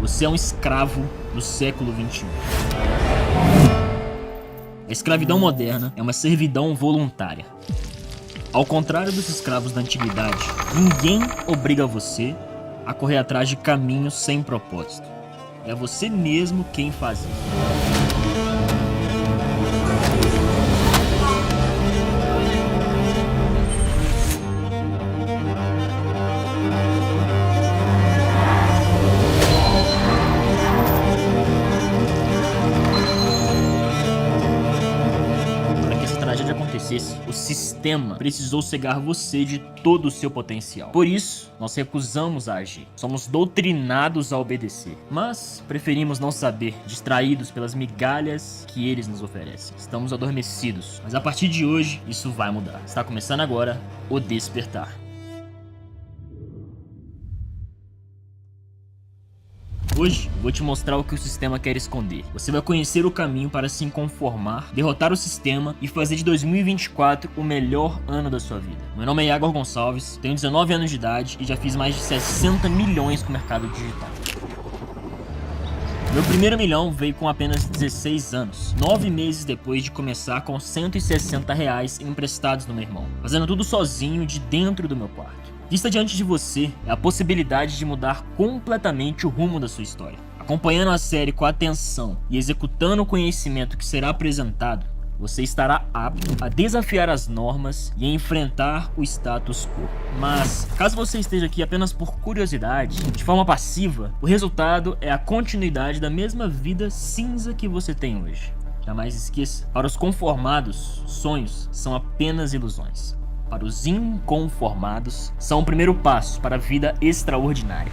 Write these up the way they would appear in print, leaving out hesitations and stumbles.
Você é um escravo do século XXI. A escravidão moderna é uma servidão voluntária. Ao contrário dos escravos da antiguidade, ninguém obriga você a correr atrás de caminhos sem propósito. É você mesmo quem faz isso. O sistema precisou cegar você de todo o seu potencial. Por isso, nós recusamos a agir. Somos doutrinados a obedecer. Mas preferimos não saber, distraídos pelas migalhas que eles nos oferecem. Estamos adormecidos. Mas a partir de hoje, isso vai mudar. Está começando agora o Despertar. Hoje, eu vou te mostrar o que o sistema quer esconder. Você vai conhecer o caminho para se conformar, derrotar o sistema e fazer de 2024 o melhor ano da sua vida. Meu nome é Iago Gonçalves, tenho 19 anos de idade e já fiz mais de 60 milhões com o mercado digital. Meu primeiro milhão veio com apenas 16 anos, 9 meses depois de começar com R$160 emprestados no meu irmão, fazendo tudo sozinho de dentro do meu quarto. Vista diante de você é a possibilidade de mudar completamente o rumo da sua história. Acompanhando a série com atenção e executando o conhecimento que será apresentado, você estará apto a desafiar as normas e a enfrentar o status quo. Mas, caso você esteja aqui apenas por curiosidade, de forma passiva, o resultado é a continuidade da mesma vida cinza que você tem hoje. Jamais esqueça, para os conformados, sonhos são apenas ilusões. Para os inconformados, são o primeiro passo para a vida extraordinária.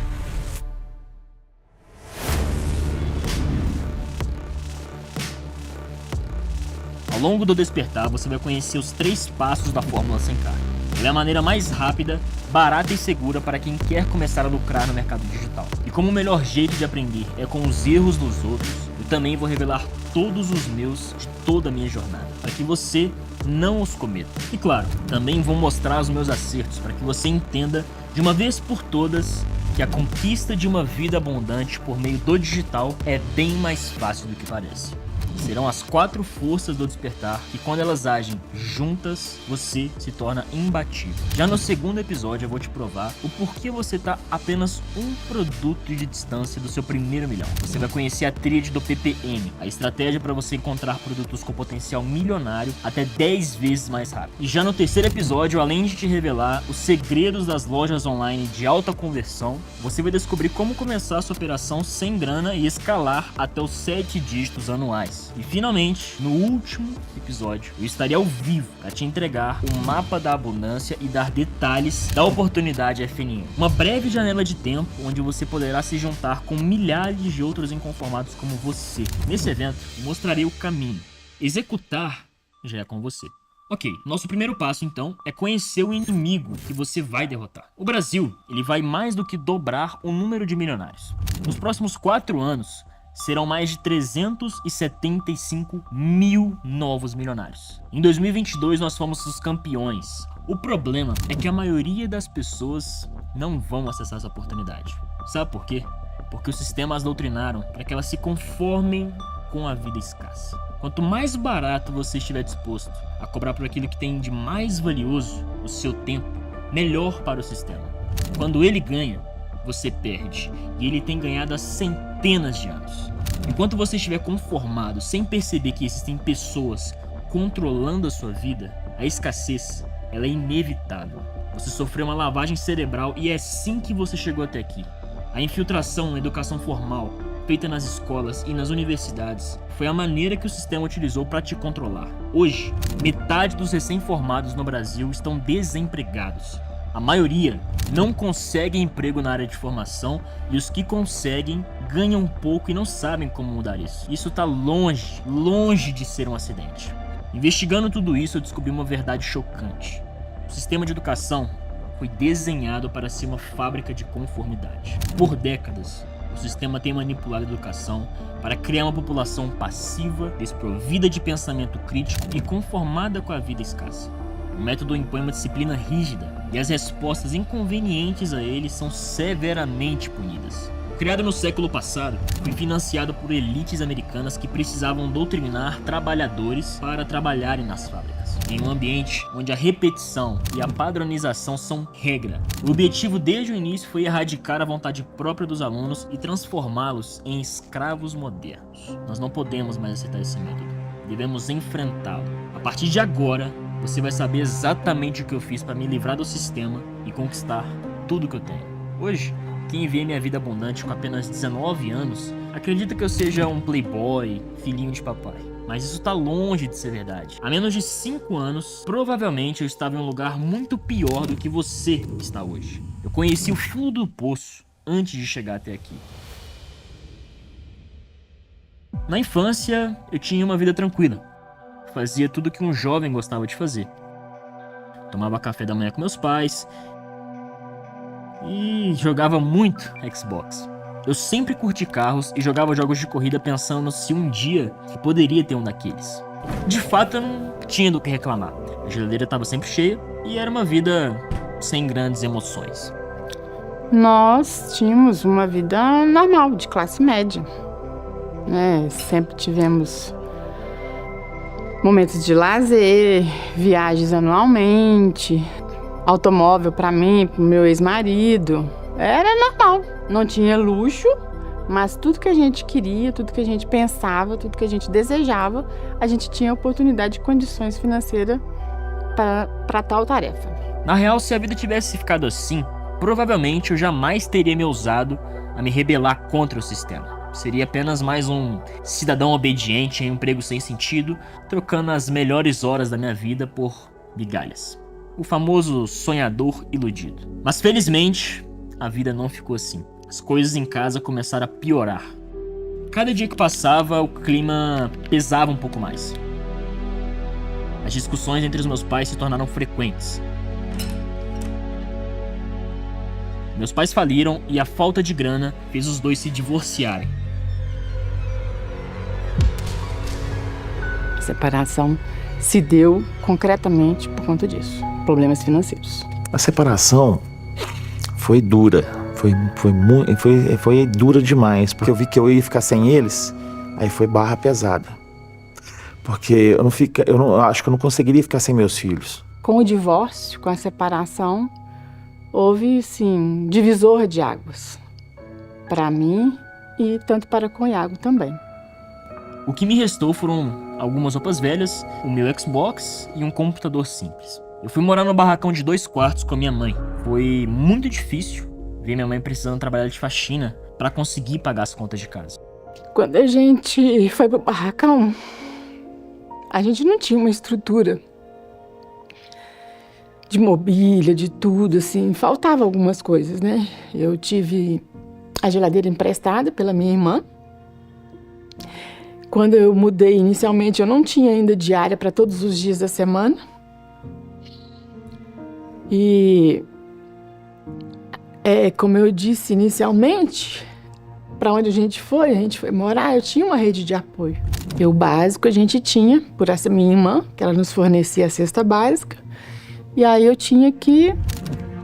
Ao longo do Despertar, você vai conhecer os 3 passos da Fórmula 100K. Ela é a maneira mais rápida, barata e segura para quem quer começar a lucrar no mercado digital. E como o melhor jeito de aprender é com os erros dos outros, eu também vou revelar todos os meus de toda a minha jornada, para que você não os cometa. E claro, também vou mostrar os meus acertos para que você entenda de uma vez por todas que a conquista de uma vida abundante por meio do digital é bem mais fácil do que parece. Serão as 4 forças do despertar e quando elas agem juntas, você se torna imbatível. Já no segundo episódio eu vou te provar o porquê você está apenas um produto de distância do seu primeiro milhão. Você vai conhecer a tríade do PPM, a estratégia para você encontrar produtos com potencial milionário até 10 vezes mais rápido. E já no terceiro episódio, além de te revelar os segredos das lojas online de alta conversão, você vai descobrir como começar a sua operação sem grana e escalar até os 7 dígitos anuais. E finalmente, no último episódio, eu estarei ao vivo para te entregar o mapa da abundância e dar detalhes da oportunidade FNM. Uma breve janela de tempo onde você poderá se juntar com milhares de outros inconformados como você. Nesse evento, eu mostrarei o caminho. Executar já é com você. Ok, nosso primeiro passo então é conhecer o inimigo que você vai derrotar. O Brasil, ele vai mais do que dobrar o número de milionários. Nos próximos 4 anos, serão mais de 375 mil novos milionários. Em 2022 nós fomos os campeões. O problema é que a maioria das pessoas não vão acessar essa oportunidade. Sabe por quê? Porque o sistema as doutrinaram para que elas se conformem com a vida escassa. Quanto mais barato você estiver disposto a cobrar por aquilo que tem de mais valioso, o seu tempo, melhor para o sistema. Quando ele ganha, você perde, e ele tem ganhado há centenas de anos. Enquanto você estiver conformado sem perceber que existem pessoas controlando a sua vida, a escassez ela é inevitável. Você sofreu uma lavagem cerebral e é assim que você chegou até aqui. A infiltração na educação formal, feita nas escolas e nas universidades, foi a maneira que o sistema utilizou para te controlar. Hoje, metade dos recém-formados no Brasil estão desempregados. A maioria não consegue emprego na área de formação e os que conseguem ganham pouco e não sabem como mudar isso. Isso está longe de ser um acidente. Investigando tudo isso, eu descobri uma verdade chocante. O sistema de educação foi desenhado para ser uma fábrica de conformidade. Por décadas, o sistema tem manipulado a educação para criar uma população passiva, desprovida de pensamento crítico e conformada com a vida escassa. O método impõe uma disciplina rígida e as respostas inconvenientes a ele são severamente punidas. Criado no século passado, fui financiado por elites americanas que precisavam doutrinar trabalhadores para trabalharem nas fábricas, em um ambiente onde a repetição e a padronização são regra. O objetivo desde o início foi erradicar a vontade própria dos alunos e transformá-los em escravos modernos. Nós não podemos mais aceitar esse método. Devemos enfrentá-lo. A partir de agora, você vai saber exatamente o que eu fiz para me livrar do sistema e conquistar tudo que eu tenho. Hoje, quem vê minha vida abundante com apenas 19 anos, acredita que eu seja um playboy, filhinho de papai. Mas isso tá longe de ser verdade. Há menos de 5 anos, provavelmente eu estava em um lugar muito pior do que você está hoje. Eu conheci o fundo do poço antes de chegar até aqui. Na infância, eu tinha uma vida tranquila. Fazia tudo que um jovem gostava de fazer. Tomava café da manhã com meus pais e jogava muito Xbox. Eu sempre curti carros e jogava jogos de corrida pensando se um dia eu poderia ter um daqueles. De fato, eu não tinha do que reclamar. A geladeira estava sempre cheia e era uma vida sem grandes emoções. Nós tínhamos uma vida normal, de classe média, né? Sempre tivemos momentos de lazer, viagens anualmente, automóvel para mim, para o meu ex-marido. Era normal, não tinha luxo, mas tudo que a gente queria, tudo que a gente pensava, tudo que a gente desejava, a gente tinha oportunidade e condições financeiras para tal tarefa. Na real, se a vida tivesse ficado assim, provavelmente eu jamais teria me ousado a me rebelar contra o sistema. Seria apenas mais um cidadão obediente em um emprego sem sentido, trocando as melhores horas da minha vida por migalhas. O famoso sonhador iludido. Mas felizmente, a vida não ficou assim. As coisas em casa começaram a piorar. Cada dia que passava, o clima pesava um pouco mais. As discussões entre os meus pais se tornaram frequentes. Meus pais faliram e a falta de grana fez os dois se divorciarem. A separação se deu concretamente por conta disso. Problemas financeiros. A separação foi dura. Foi dura demais. Porque eu vi que eu ia ficar sem eles. Aí foi barra pesada. Porque eu acho que eu não conseguiria ficar sem meus filhos. Com o divórcio, com a separação, houve, sim, divisor de águas. Para mim e tanto para com o Iago também. O que me restou foram algumas roupas velhas, o meu Xbox e um computador simples. Eu fui morar no barracão de 2 quartos com a minha mãe. Foi muito difícil ver minha mãe precisando trabalhar de faxina para conseguir pagar as contas de casa. Quando a gente foi pro barracão, a gente não tinha uma estrutura de mobília, de tudo, assim. Faltava algumas coisas, né? Eu tive a geladeira emprestada pela minha irmã. Quando eu mudei inicialmente, eu não tinha ainda diária para todos os dias da semana. E, como eu disse inicialmente, para onde a gente foi morar, eu tinha uma rede de apoio. E o básico a gente tinha, por essa minha irmã, que ela nos fornecia a cesta básica. E aí eu tinha que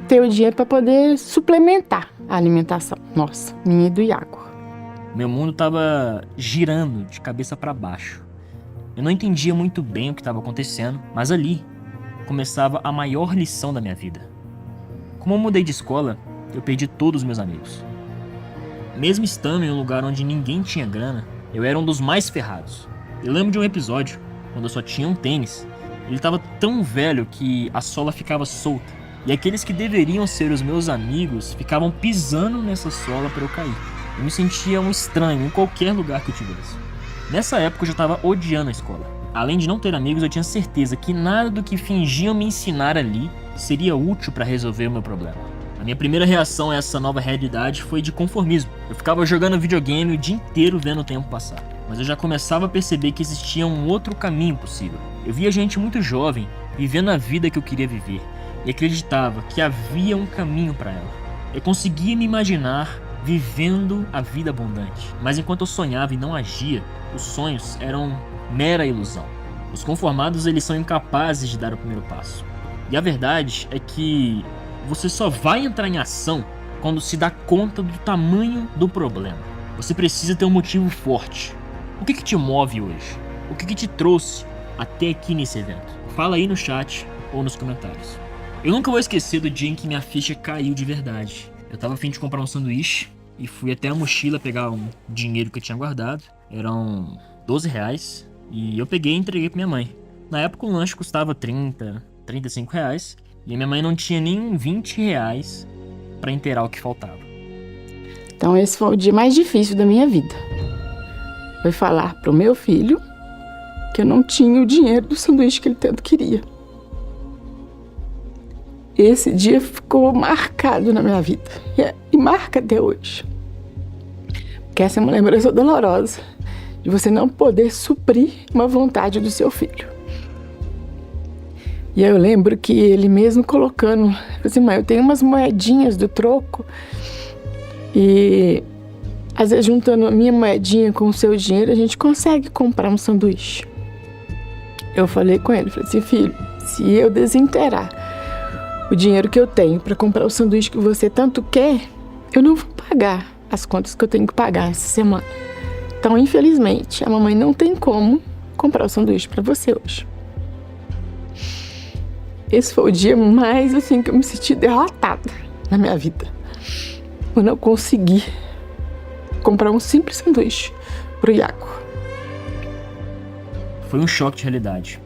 ter o dinheiro para poder suplementar a alimentação nossa, minha e do Iago. Meu mundo estava girando de cabeça para baixo. Eu não entendia muito bem o que estava acontecendo, mas ali começava a maior lição da minha vida. Como eu mudei de escola, eu perdi todos os meus amigos. Mesmo estando em um lugar onde ninguém tinha grana, eu era um dos mais ferrados. Eu lembro de um episódio, quando eu só tinha um tênis. Ele estava tão velho que a sola ficava solta. E aqueles que deveriam ser os meus amigos ficavam pisando nessa sola para eu cair. Eu me sentia um estranho em qualquer lugar que eu tivesse. Nessa época eu já estava odiando a escola. Além de não ter amigos, eu tinha certeza que nada do que fingiam me ensinar ali seria útil para resolver o meu problema. A minha primeira reação a essa nova realidade foi de conformismo. Eu ficava jogando videogame o dia inteiro vendo o tempo passar. Mas eu já começava a perceber que existia um outro caminho possível. Eu via gente muito jovem vivendo a vida que eu queria viver e acreditava que havia um caminho para ela. Eu conseguia me imaginar vivendo a vida abundante, mas enquanto eu sonhava e não agia, os sonhos eram mera ilusão. Os conformados, eles são incapazes de dar o primeiro passo. E a verdade é que você só vai entrar em ação quando se dá conta do tamanho do problema. Você precisa ter um motivo forte. O que te move hoje? O que te trouxe até aqui nesse evento? Fala aí no chat ou nos comentários. Eu nunca vou esquecer do dia em que minha ficha caiu de verdade. Eu tava a fim de comprar um sanduíche e fui até a mochila pegar um dinheiro que eu tinha guardado. Eram 12 reais e eu peguei e entreguei pra minha mãe. Na época o lanche custava 30, 35 reais e a minha mãe não tinha nem 20 reais pra inteirar o que faltava. Então esse foi o dia mais difícil da minha vida. Foi falar pro meu filho que eu não tinha o dinheiro do sanduíche que ele tanto queria. Esse dia ficou marcado na minha vida e marca até hoje. Porque essa é uma lembrança dolorosa de você não poder suprir uma vontade do seu filho. E eu lembro que ele mesmo colocando, assim, mãe, eu tenho umas moedinhas do troco e às vezes juntando a minha moedinha com o seu dinheiro a gente consegue comprar um sanduíche. Eu falei com ele, falei assim, filho, se eu desintegrar o dinheiro que eu tenho para comprar o sanduíche que você tanto quer, eu não vou pagar as contas que eu tenho que pagar essa semana. Então, infelizmente, a mamãe não tem como comprar o sanduíche para você hoje. Esse foi o dia mais, assim, que eu me senti derrotada na minha vida. Eu não consegui comprar um simples sanduíche pro Iago. Foi um choque de realidade.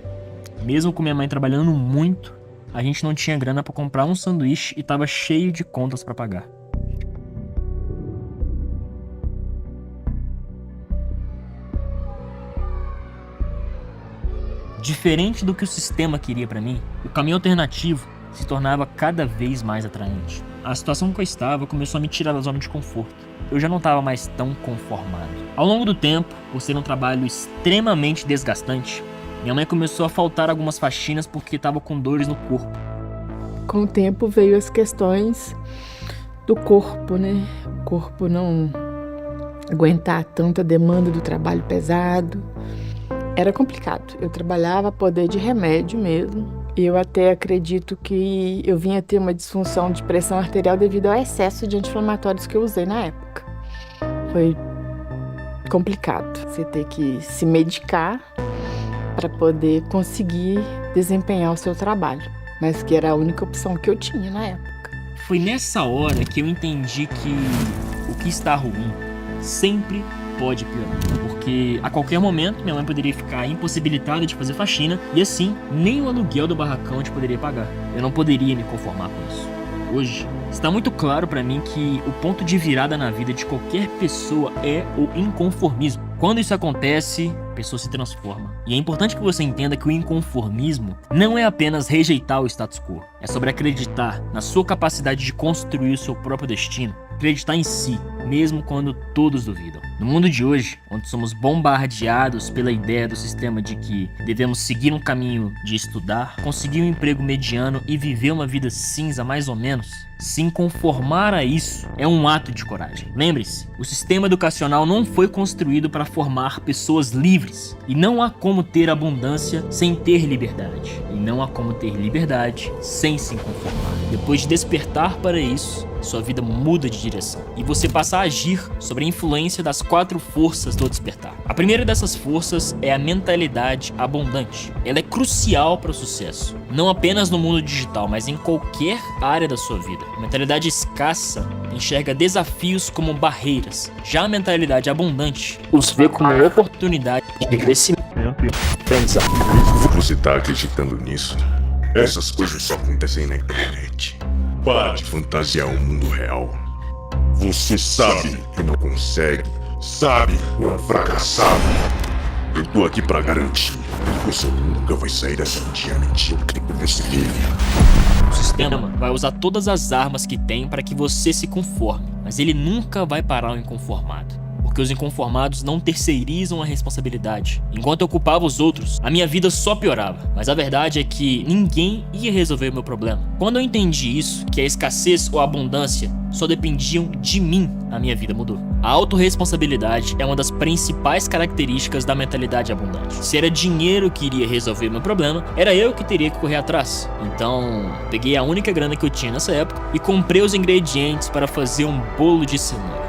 Mesmo com minha mãe trabalhando muito, a gente não tinha grana para comprar um sanduíche e tava cheio de contas para pagar. Diferente do que o sistema queria para mim, o caminho alternativo se tornava cada vez mais atraente. A situação que eu estava começou a me tirar da zona de conforto. Eu já não estava mais tão conformado. Ao longo do tempo, por ser um trabalho extremamente desgastante, minha mãe começou a faltar algumas faxinas porque estava com dores no corpo. Com o tempo veio as questões do corpo, né? O corpo não aguentar tanta demanda do trabalho pesado. Era complicado. Eu trabalhava a poder de remédio mesmo. E eu até acredito que eu vinha ter uma disfunção de pressão arterial devido ao excesso de anti-inflamatórios que eu usei na época. Foi complicado. Você ter que se medicar para poder conseguir desempenhar o seu trabalho. Mas que era a única opção que eu tinha na época. Foi nessa hora que eu entendi que o que está ruim sempre pode piorar, porque a qualquer momento minha mãe poderia ficar impossibilitada de fazer faxina e assim nem o aluguel do barracão a gente poderia pagar. Eu não poderia me conformar com isso. Hoje está muito claro para mim que o ponto de virada na vida de qualquer pessoa é o inconformismo. Quando isso acontece, a pessoa se transforma. E é importante que você entenda que o inconformismo não é apenas rejeitar o status quo. É sobre acreditar na sua capacidade de construir o seu próprio destino. Acreditar em si, mesmo quando todos duvidam. No mundo de hoje, onde somos bombardeados pela ideia do sistema de que devemos seguir um caminho de estudar, conseguir um emprego mediano e viver uma vida cinza mais ou menos, se conformar a isso é um ato de coragem. Lembre-se, o sistema educacional não foi construído para formar pessoas livres. E não há como ter abundância sem ter liberdade. E não há como ter liberdade sem se conformar. Depois de despertar para isso, sua vida muda de direção. E você passa a agir sobre a influência das 4 forças do despertar. A primeira dessas forças é a mentalidade abundante. Ela é crucial para o sucesso. Não apenas no mundo digital, mas em qualquer área da sua vida. A mentalidade escassa enxerga desafios como barreiras. Já a mentalidade abundante os vê como oportunidade de crescimento e aprendizado. Você tá acreditando nisso? Essas coisas só acontecem na internet. Para de fantasiar o mundo real. Você sabe que não consegue. Sabe que é um fracassado. Eu tô aqui pra garantir que você nunca vai sair dessa mentira que você vive. O sistema vai usar todas as armas que tem para que você se conforme, mas ele nunca vai parar o inconformado. porque os inconformados não terceirizam a responsabilidade. Enquanto eu culpava os outros, a minha vida só piorava. Mas a verdade é que ninguém ia resolver o meu problema. Quando eu entendi isso, que a escassez ou a abundância só dependiam de mim, a minha vida mudou. A autorresponsabilidade é uma das principais características da mentalidade abundante. Se era dinheiro que iria resolver meu problema, era eu que teria que correr atrás. Então, peguei a única grana que eu tinha nessa época e comprei os ingredientes para fazer um bolo de cenoura.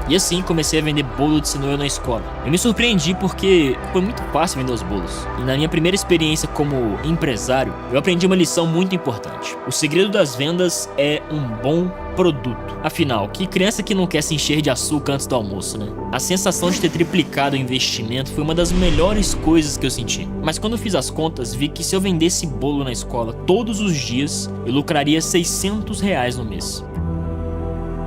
E assim comecei a vender bolo de cenoura na escola. Eu me surpreendi porque foi muito fácil vender os bolos. E na minha primeira experiência como empresário, eu aprendi uma lição muito importante. O segredo das vendas é um bom produto. Afinal, que criança que não quer se encher de açúcar antes do almoço, né? A sensação de ter triplicado o investimento foi uma das melhores coisas que eu senti. Mas quando eu fiz as contas, vi que se eu vendesse bolo na escola todos os dias, eu lucraria R$600 no mês.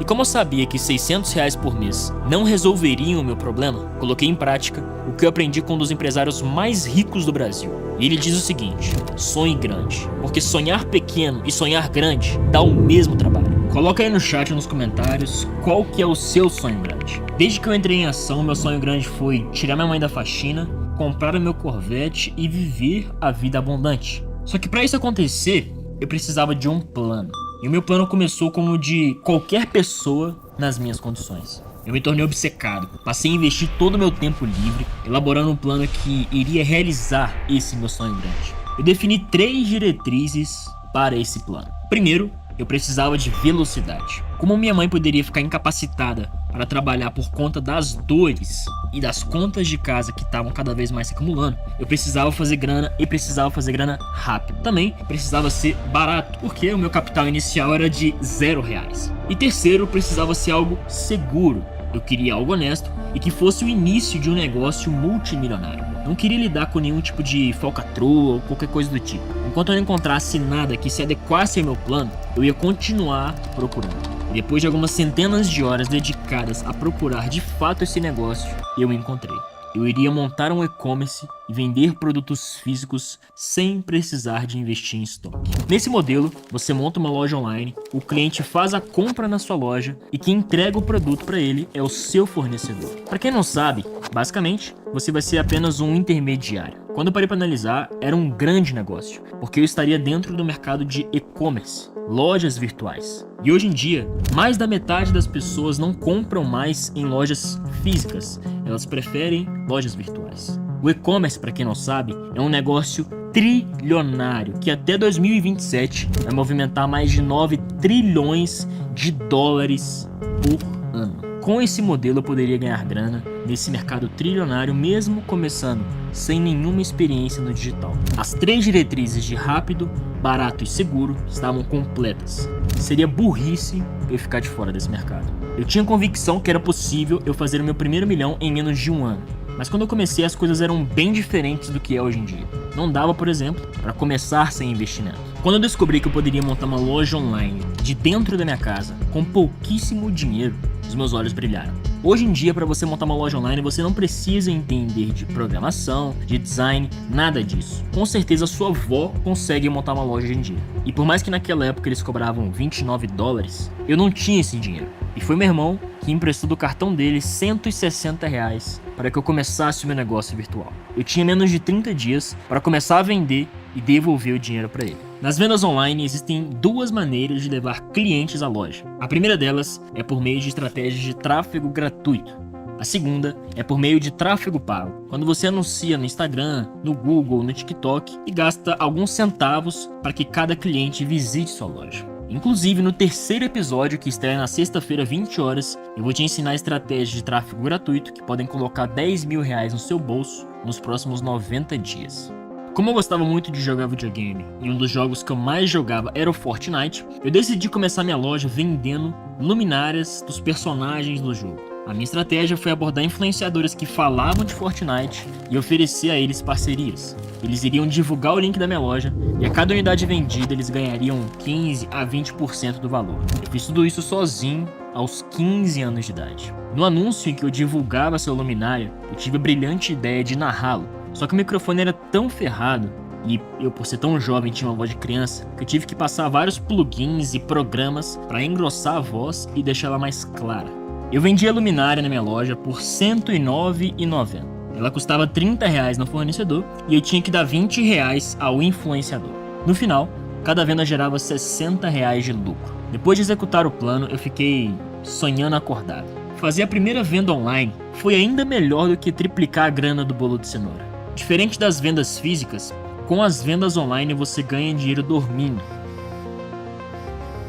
E como eu sabia que R$600 por mês não resolveriam o meu problema, coloquei em prática o que eu aprendi com um dos empresários mais ricos do Brasil. E ele diz o seguinte: sonhe grande, porque sonhar pequeno e sonhar grande dá o mesmo trabalho. Coloca aí no chat nos comentários qual que é o seu sonho grande. Desde que eu entrei em ação, meu sonho grande foi tirar minha mãe da faxina, comprar o meu Corvette e viver a vida abundante. Só que para isso acontecer, eu precisava de um plano. E o meu plano começou como o de qualquer pessoa nas minhas condições. Eu me tornei obcecado, passei a investir todo o meu tempo livre, elaborando um plano que iria realizar esse meu sonho grande. Eu defini 3 diretrizes para esse plano. Primeiro, eu precisava de velocidade. Como minha mãe poderia ficar incapacitada para trabalhar por conta das dores e das contas de casa que estavam cada vez mais se acumulando, eu precisava fazer grana e precisava fazer grana rápido. Também precisava ser barato, porque o meu capital inicial era de R$0. E terceiro, precisava ser algo seguro. Eu queria algo honesto e que fosse o início de um negócio multimilionário. Não queria lidar com nenhum tipo de falcatrua ou qualquer coisa do tipo. Enquanto eu não encontrasse nada que se adequasse ao meu plano, eu ia continuar procurando. E depois de algumas centenas de horas dedicadas a procurar de fato esse negócio, eu o encontrei. Eu iria montar um e-commerce e vender produtos físicos sem precisar de investir em estoque. Nesse modelo, você monta uma loja online, o cliente faz a compra na sua loja e quem entrega o produto para ele é o seu fornecedor. Para quem não sabe, basicamente, você vai ser apenas um intermediário. Quando eu parei para analisar, era um grande negócio, porque eu estaria dentro do mercado de e-commerce, lojas virtuais. E hoje em dia, mais da metade das pessoas não compram mais em lojas físicas, elas preferem lojas virtuais. O e-commerce, para quem não sabe, é um negócio trilionário que até 2027 vai movimentar mais de 9 trilhões de dólares por ano. Com esse modelo eu poderia ganhar grana nesse mercado trilionário mesmo começando sem nenhuma experiência no digital. As 3 diretrizes de rápido, barato e seguro estavam completas. Seria burrice eu ficar de fora desse mercado. Eu tinha convicção que era possível eu fazer o meu primeiro milhão em menos de um ano. Mas quando eu comecei, as coisas eram bem diferentes do que é hoje em dia. Não dava, por exemplo, para começar sem investimento. Quando eu descobri que eu poderia montar uma loja online de dentro da minha casa com pouquíssimo dinheiro, os meus olhos brilharam. Hoje em dia, para você montar uma loja online, você não precisa entender de programação, de design, nada disso. Com certeza, sua avó consegue montar uma loja hoje em dia. E por mais que naquela época eles cobravam $29, eu não tinha esse dinheiro. E foi meu irmão que emprestou do cartão dele R$160 para que eu começasse o meu negócio virtual. Eu tinha menos de 30 dias para começar a vender e devolver o dinheiro para ele. Nas vendas online existem 2 maneiras de levar clientes à loja. A primeira delas é por meio de estratégias de tráfego gratuito. A segunda é por meio de tráfego pago, quando você anuncia no Instagram, no Google, no TikTok e gasta alguns centavos para que cada cliente visite sua loja. Inclusive, no 3º episódio, que estreia na sexta-feira, 20 horas, eu vou te ensinar estratégias de tráfego gratuito que podem colocar R$10 mil no seu bolso nos próximos 90 dias. Como eu gostava muito de jogar videogame e um dos jogos que eu mais jogava era o Fortnite, eu decidi começar minha loja vendendo luminárias dos personagens do jogo. A minha estratégia foi abordar influenciadores que falavam de Fortnite e oferecer a eles parcerias. Eles iriam divulgar o link da minha loja e a cada unidade vendida eles ganhariam 15 a 20% do valor. Eu fiz tudo isso sozinho aos 15 anos de idade. No anúncio em que eu divulgava seu luminária, eu tive a brilhante ideia de narrá-lo. Só que o microfone era tão ferrado e eu, por ser tão jovem, tinha uma voz de criança, que eu tive que passar vários plugins e programas para engrossar a voz e deixá-la mais clara. Eu vendi a luminária na minha loja por R$ 109,90. Ela custava R$30 no fornecedor e eu tinha que dar R$20 ao influenciador. No final, cada venda gerava R$60 de lucro. Depois de executar o plano, eu fiquei sonhando acordado. Fazer a primeira venda online foi ainda melhor do que triplicar a grana do bolo de cenoura. Diferente das vendas físicas, com as vendas online você ganha dinheiro dormindo.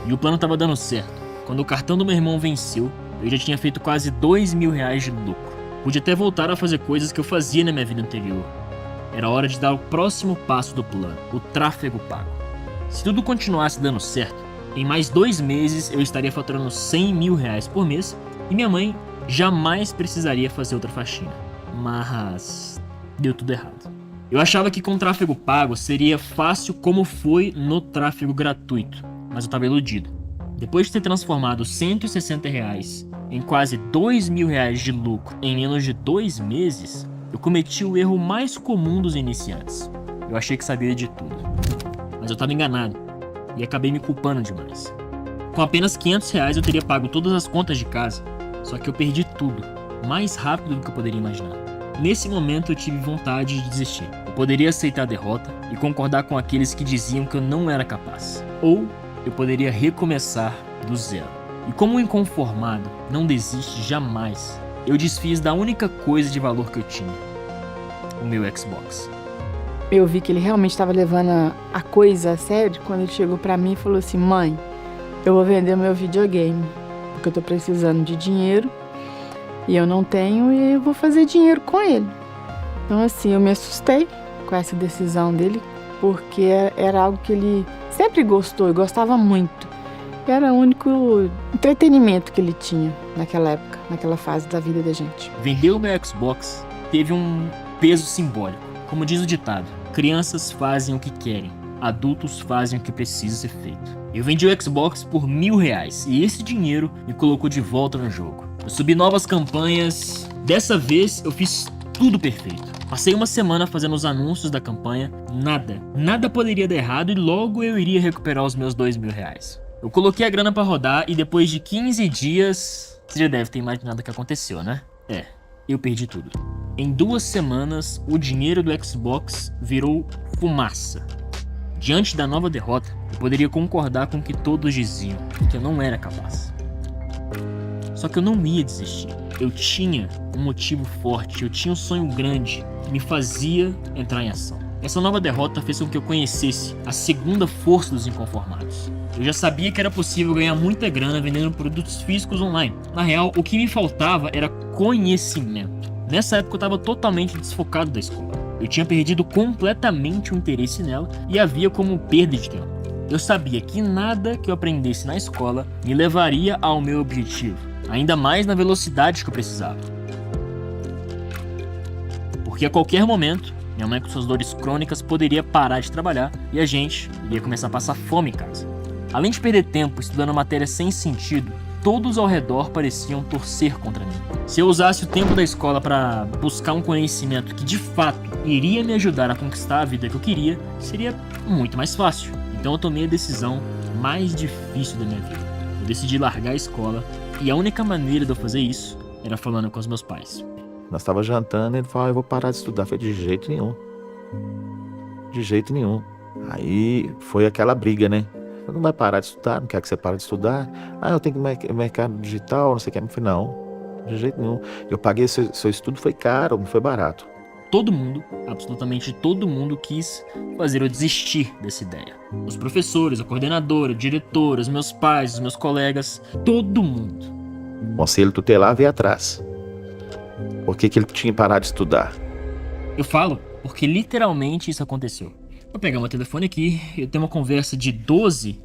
E o plano estava dando certo. Quando o cartão do meu irmão venceu, eu já tinha feito quase R$2.000 de lucro. Pude até voltar a fazer coisas que eu fazia na minha vida anterior. Era hora de dar o próximo passo do plano, o tráfego pago. Se tudo continuasse dando certo, em mais 2 meses eu estaria faturando R$100.000 por mês e minha mãe jamais precisaria fazer outra faxina. Mas deu tudo errado. Eu achava que com tráfego pago seria fácil como foi no tráfego gratuito, mas eu estava iludido. Depois de ter transformado R$160 em quase R$2.000 de lucro em menos de 2 meses, eu cometi o erro mais comum dos iniciantes. Eu achei que sabia de tudo, mas eu estava enganado e acabei me culpando demais. Com apenas R$500 eu teria pago todas as contas de casa, só que eu perdi tudo, mais rápido do que eu poderia imaginar. Nesse momento eu tive vontade de desistir. Eu poderia aceitar a derrota e concordar com aqueles que diziam que eu não era capaz, ou eu poderia recomeçar do zero. E como um inconformado não desiste jamais, eu desfiz da única coisa de valor que eu tinha, o meu Xbox. Eu vi que ele realmente estava levando a coisa a sério quando ele chegou pra mim e falou assim: mãe, eu vou vender o meu videogame, porque eu tô precisando de dinheiro e eu não tenho e eu vou fazer dinheiro com ele. Então assim, eu me assustei com essa decisão dele, porque era algo que ele sempre gostou e gostava muito. Era o único entretenimento que ele tinha naquela época, naquela fase da vida da gente. Vender o meu Xbox teve um peso simbólico. Como diz o ditado, crianças fazem o que querem, adultos fazem o que precisa ser feito. Eu vendi o Xbox por R$1.000 e esse dinheiro me colocou de volta no jogo. Eu subi novas campanhas, dessa vez eu fiz tudo perfeito. Passei uma semana fazendo os anúncios da campanha, nada poderia dar errado e logo eu iria recuperar os meus R$2.000. Eu coloquei a grana pra rodar e depois de 15 dias, você já deve ter imaginado o que aconteceu, né? Eu perdi tudo. Em 2 semanas, o dinheiro do Xbox virou fumaça. Diante da nova derrota, eu poderia concordar com o que todos diziam, que eu não era capaz. Só que eu não ia desistir. Eu tinha um motivo forte, eu tinha um sonho grande que me fazia entrar em ação. Essa nova derrota fez com que eu conhecesse a segunda força dos inconformados. Eu já sabia que era possível ganhar muita grana vendendo produtos físicos online. Na real, o que me faltava era conhecimento. Nessa época eu estava totalmente desfocado da escola. Eu tinha perdido completamente o interesse nela e a via como perda de tempo. Eu sabia que nada que eu aprendesse na escola me levaria ao meu objetivo, ainda mais na velocidade que eu precisava. Porque a qualquer momento, minha mãe com suas dores crônicas poderia parar de trabalhar e a gente iria começar a passar fome em casa. Além de perder tempo estudando matérias sem sentido, todos ao redor pareciam torcer contra mim. Se eu usasse o tempo da escola para buscar um conhecimento que de fato iria me ajudar a conquistar a vida que eu queria, seria muito mais fácil. Então eu tomei a decisão mais difícil da minha vida. Eu decidi largar a escola e a única maneira de eu fazer isso era falando com os meus pais. Nós estávamos jantando e ele falou: eu vou parar de estudar. Eu falei: de jeito nenhum. De jeito nenhum. Aí foi aquela briga, né? Você não vai parar de estudar, não quer que você pare de estudar. Eu tenho que ir no mercado digital, não sei o que. Eu falei: não, de jeito nenhum. Eu paguei seu estudo, foi caro, não foi barato. Todo mundo, absolutamente todo mundo quis fazer eu desistir dessa ideia. Os professores, a coordenadora, a diretora, os meus pais, os meus colegas, todo mundo. O conselho tutelar veio atrás. Por que ele tinha parado de estudar? Eu falo porque literalmente isso aconteceu. Vou pegar meu telefone aqui, eu tenho uma conversa de 12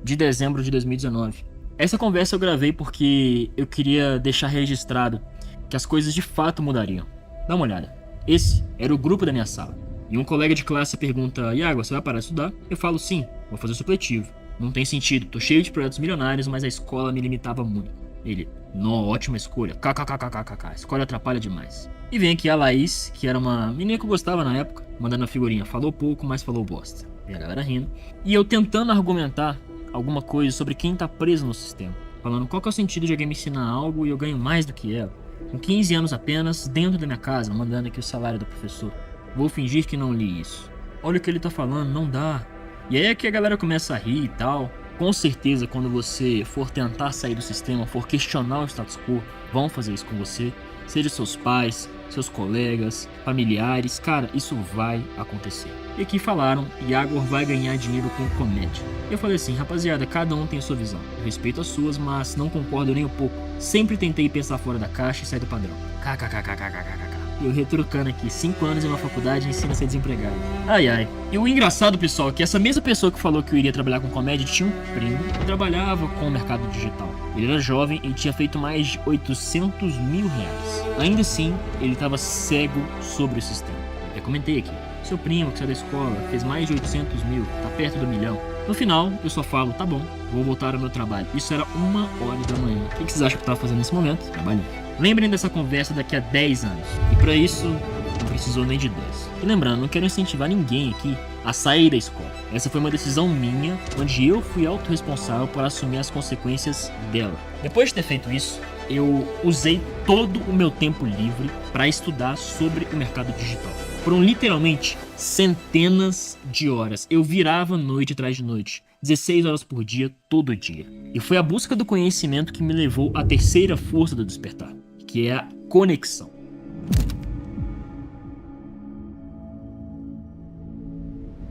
de dezembro de 2019. Essa conversa eu gravei porque eu queria deixar registrado que as coisas de fato mudariam. Dá uma olhada. Esse era o grupo da minha sala. E um colega de classe pergunta: Iago, você vai parar de estudar? Eu falo: sim, vou fazer supletivo. Não tem sentido, tô cheio de projetos milionários, mas a escola me limitava muito. Ele: ótima escolha, kkkkkk, a escola atrapalha demais. E vem aqui a Laís, que era uma menina que eu gostava na época, mandando a figurinha: falou pouco, mas falou bosta. E a galera rindo. E eu tentando argumentar alguma coisa sobre quem tá preso no sistema. falando qual que é o sentido de alguém me ensinar algo e eu ganho mais do que ela. Com 15 anos apenas, dentro da minha casa, mandando aqui o salário do professor. Vou fingir que não li isso. Olha o que ele tá falando, não dá. E aí é que a galera começa a rir e tal. Com certeza, quando você for tentar sair do sistema, for questionar o status quo, vão fazer isso com você. Seja seus pais, seus colegas, familiares, cara, isso vai acontecer. E aqui falaram, Iagor vai ganhar dinheiro com comédia. Eu falei assim, rapaziada, cada um tem a sua visão. Eu respeito as suas, mas não concordo nem um pouco. Sempre tentei pensar fora da caixa e sair do padrão. KKKKKKKK. E eu retrucando aqui, 5 anos em uma faculdade ensina a ser desempregado. Ai ai. E o engraçado, pessoal, é que essa mesma pessoa que falou que eu iria trabalhar com comédia tinha um primo que trabalhava com o mercado digital. Ele era jovem e tinha feito mais de 800 mil reais. Ainda assim, ele estava cego sobre o sistema. Eu comentei aqui. Seu primo que saiu da escola fez mais de 800 mil, tá perto do 1 milhão. No final, eu só falo, tá bom, vou voltar ao meu trabalho. Isso era 1h da manhã. O que vocês acham que eu tava fazendo nesse momento? Trabalhando. Lembrem dessa conversa daqui a 10 anos. E pra isso, não precisou nem de 10. E lembrando, não quero incentivar ninguém aqui a sair da escola. Essa foi uma decisão minha, onde eu fui autorresponsável por assumir as consequências dela. Depois de ter feito isso, eu usei todo o meu tempo livre para estudar sobre o mercado digital. Foram literalmente centenas de horas. Eu virava noite atrás de noite. 16 horas por dia, todo dia. E foi a busca do conhecimento que me levou à terceira força do despertar, que é a conexão.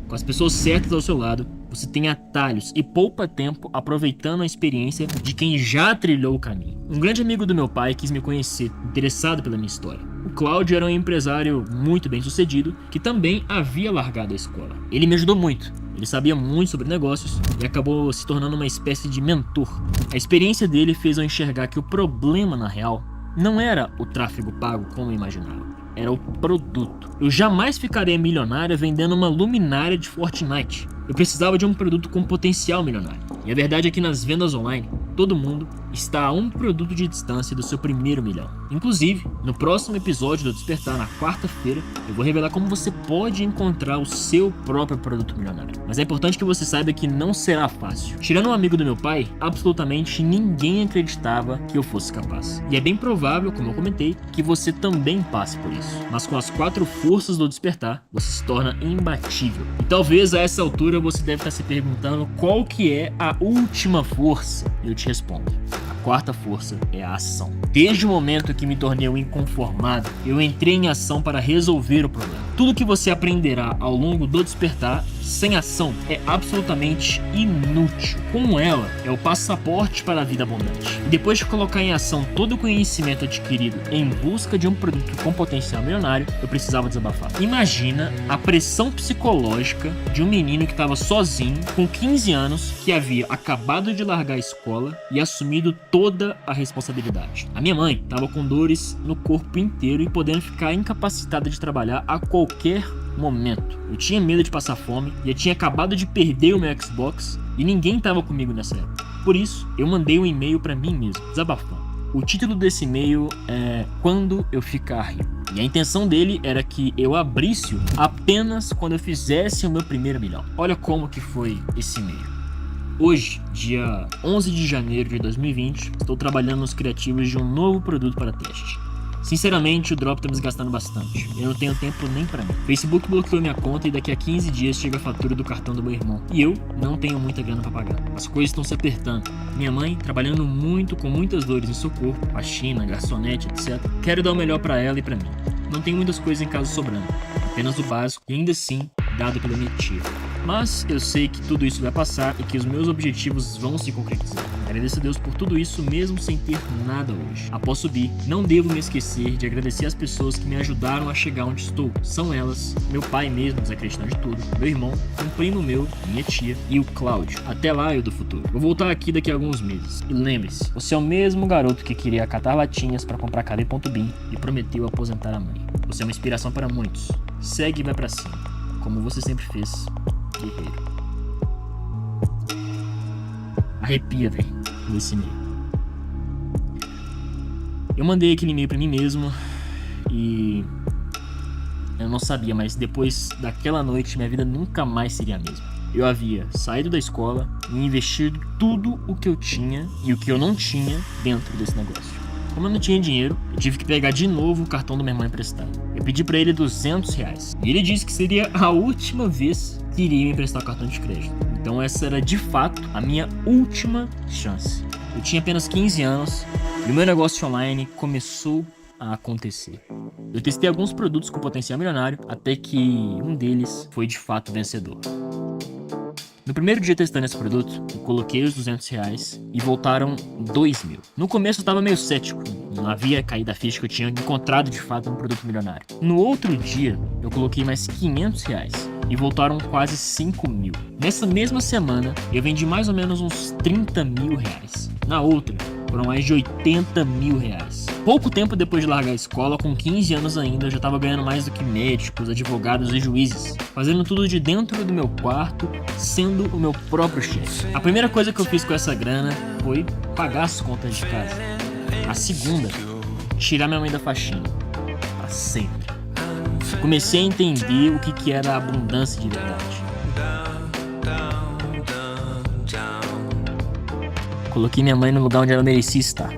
Com as pessoas certas ao seu lado, você tem atalhos e poupa tempo aproveitando a experiência de quem já trilhou o caminho. Um grande amigo do meu pai quis me conhecer, interessado pela minha história. O Cláudio era um empresário muito bem sucedido, que também havia largado a escola. Ele me ajudou muito. Ele sabia muito sobre negócios e acabou se tornando uma espécie de mentor. A experiência dele fez eu enxergar que o problema, na real, não era o tráfego pago como eu imaginava. Era o produto. Eu jamais ficaria milionário vendendo uma luminária de Fortnite. Eu precisava de um produto com potencial milionário. E a verdade é que nas vendas online, todo mundo está a um produto de distância do seu primeiro milhão. Inclusive, no próximo episódio do Despertar, na quarta-feira, eu vou revelar como você pode encontrar o seu próprio produto milionário. Mas é importante que você saiba que não será fácil. Tirando um amigo do meu pai, absolutamente ninguém acreditava que eu fosse capaz. E é bem provável, como eu comentei, que você também passe por isso. Mas com as 4 forças do Despertar, você se torna imbatível. E talvez a essa altura você deve estar se perguntando qual que é a última força. E eu te respondo. A 4ª força é a ação. Desde o momento que me tornei um inconformado, eu entrei em ação para resolver o problema. Tudo que você aprenderá ao longo do Despertar, sem ação, é absolutamente inútil. Com ela, é o passaporte para a vida abundante. E depois de colocar em ação todo o conhecimento adquirido em busca de um produto com potencial milionário, eu precisava desabafar. Imagina a pressão psicológica de um menino que estava sozinho, com 15 anos, que havia acabado de largar a escola e assumido toda a responsabilidade. A minha mãe estava com dores no corpo inteiro e podendo ficar incapacitada de trabalhar a qualquer momento. Eu tinha medo de passar fome e eu tinha acabado de perder o meu Xbox e ninguém estava comigo nessa época. Por isso, eu mandei um e-mail para mim mesmo, desabafando. O título desse e-mail é Quando Eu Ficar Rico. E a intenção dele era que eu abrisse-o apenas quando eu fizesse o meu primeiro milhão. Olha como que foi esse e-mail. Hoje, dia 11 de janeiro de 2020, estou trabalhando nos criativos de um novo produto para teste. Sinceramente, o drop tá me desgastando bastante. Eu não tenho tempo nem pra mim. Facebook bloqueou minha conta e daqui a 15 dias chega a fatura do cartão do meu irmão. E eu não tenho muita grana pra pagar. As coisas estão se apertando. Minha mãe, trabalhando muito, com muitas dores em seu corpo, faxina, garçonete, etc. Quero dar o melhor pra ela e pra mim. Não tenho muitas coisas em casa sobrando. Apenas o básico e ainda assim, dado pela minha tia. Mas eu sei que tudo isso vai passar e que os meus objetivos vão se concretizar. Agradeço a Deus por tudo isso mesmo sem ter nada hoje. Após subir, não devo me esquecer de agradecer as pessoas que me ajudaram a chegar onde estou. São elas, meu pai mesmo, desacreditando de tudo, meu irmão, um primo meu, minha tia e o Cláudio. Até lá, eu do futuro. Vou voltar aqui daqui a alguns meses. E lembre-se, você é o mesmo garoto que queria catar latinhas para comprar KD.bin e prometeu aposentar a mãe. Você é uma inspiração para muitos. Segue e vai pra cima, como você sempre fez. Guerreiro. Arrepia, velho, nesse e-mail. Eu mandei aquele e-mail pra mim mesmo e eu não sabia, mas depois daquela noite minha vida nunca mais seria a mesma. eu havia saído da escola e investido tudo o que eu tinha e o que eu não tinha dentro desse negócio. Como eu não tinha dinheiro, eu tive que pegar de novo o cartão do meu irmão emprestado. Eu pedi pra ele R$200 e ele disse que seria a última vez que iria me emprestar o cartão de crédito. Então essa era de fato a minha última chance. Eu tinha apenas 15 anos e o meu negócio online começou a acontecer. Eu testei alguns produtos com potencial milionário até que um deles foi de fato vencedor. No primeiro dia testando esse produto, eu coloquei os R$200 e voltaram 2.000. No começo eu estava meio cético, não havia caído a ficha que eu tinha encontrado de fato um produto milionário. No outro dia, eu coloquei mais R$500 e voltaram quase 5.000. Nessa mesma semana, eu vendi mais ou menos uns R$30.000. Na outra, foram mais de R$80.000. Pouco tempo depois de largar a escola, com 15 anos ainda, eu já estava ganhando mais do que médicos, advogados e juízes, fazendo tudo de dentro do meu quarto, sendo o meu próprio chefe. A primeira coisa que eu fiz com essa grana foi pagar as contas de casa. A segunda, tirar minha mãe da faxina. Pra sempre. Comecei a entender o que era a abundância de verdade. Coloquei minha mãe no lugar onde ela merecia estar.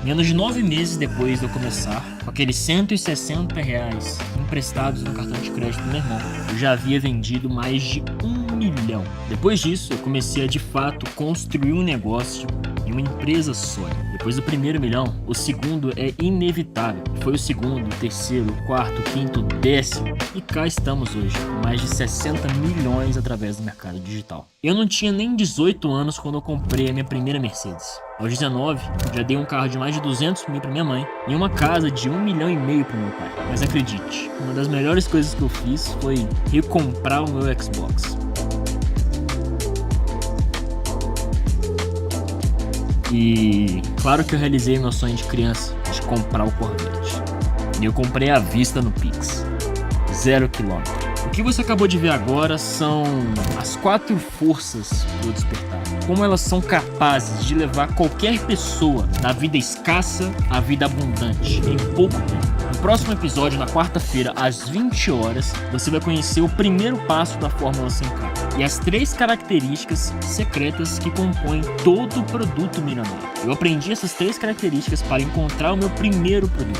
Menos de 9 meses depois de eu começar, com aqueles R$160 emprestados no cartão de crédito do meu irmão, eu já havia vendido mais de 1 milhão. Depois disso, eu comecei a de fato construir um negócio e uma empresa sólida. Depois do primeiro milhão, o segundo é inevitável. Foi o segundo, o terceiro, o quarto, o quinto, o décimo. E cá estamos hoje, com mais de 60 milhões através do mercado digital. Eu não tinha nem 18 anos quando eu comprei a minha primeira Mercedes. Aos 19, já dei um carro de mais de 200 mil para minha mãe e uma casa de 1,5 milhão para meu pai. Mas acredite, uma das melhores coisas que eu fiz foi recomprar o meu Xbox. E claro que eu realizei meu sonho de criança, de comprar o Corvette. E eu comprei à vista no Pix. 0 km. O que você acabou de ver agora são as 4 forças do despertar. Como elas são capazes de levar qualquer pessoa da vida escassa à vida abundante em pouco tempo. No próximo episódio, na quarta-feira, às 20 horas, você vai conhecer o primeiro passo da Fórmula 100K e as 3 características secretas que compõem todo o produto milionário. Eu aprendi essas 3 características para encontrar o meu primeiro produto.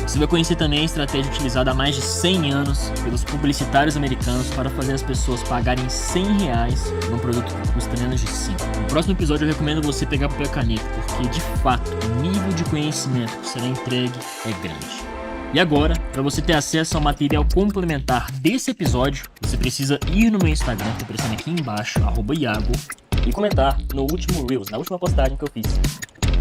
Você vai conhecer também a estratégia utilizada há mais de 100 anos pelos publicitários americanos para fazer as pessoas pagarem R$100 num produto que custa menos de 5. No próximo episódio eu recomendo você pegar papel e caneta, porque de fato o nível de conhecimento que será entregue é grande. E agora, para você ter acesso ao material complementar desse episódio, você precisa ir no meu Instagram, que tá aparecendo aqui embaixo, @Iago, e comentar no último Reels, na última postagem que eu fiz.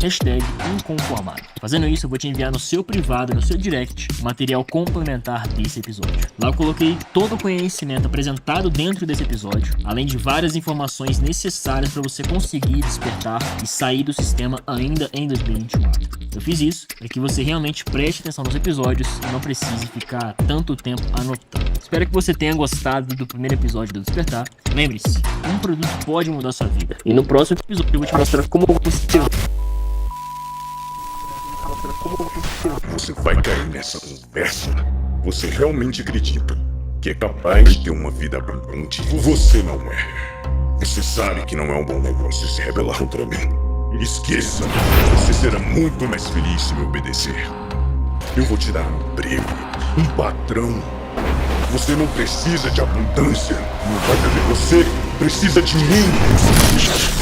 #inconformado. Fazendo isso, eu vou te enviar no seu privado, no seu direct, o material complementar desse episódio. Lá eu coloquei todo o conhecimento apresentado dentro desse episódio, além de várias informações necessárias para você conseguir despertar e sair do sistema ainda em 2021. Eu fiz isso para que você realmente preste atenção nos episódios e não precise ficar tanto tempo anotando. Espero que você tenha gostado do primeiro episódio do Despertar. Lembre-se, um produto pode mudar sua vida. E no próximo episódio eu vou te mostrar como Você vai cair nessa conversa? Você realmente acredita que é capaz de ter uma vida abundante? Você não é. Você sabe que não é um bom negócio se rebelar contra mim. Esqueça, você será muito mais feliz se me obedecer. Eu vou te dar um emprego, um patrão. Você não precisa de abundância. Não vai ver, você precisa de mim.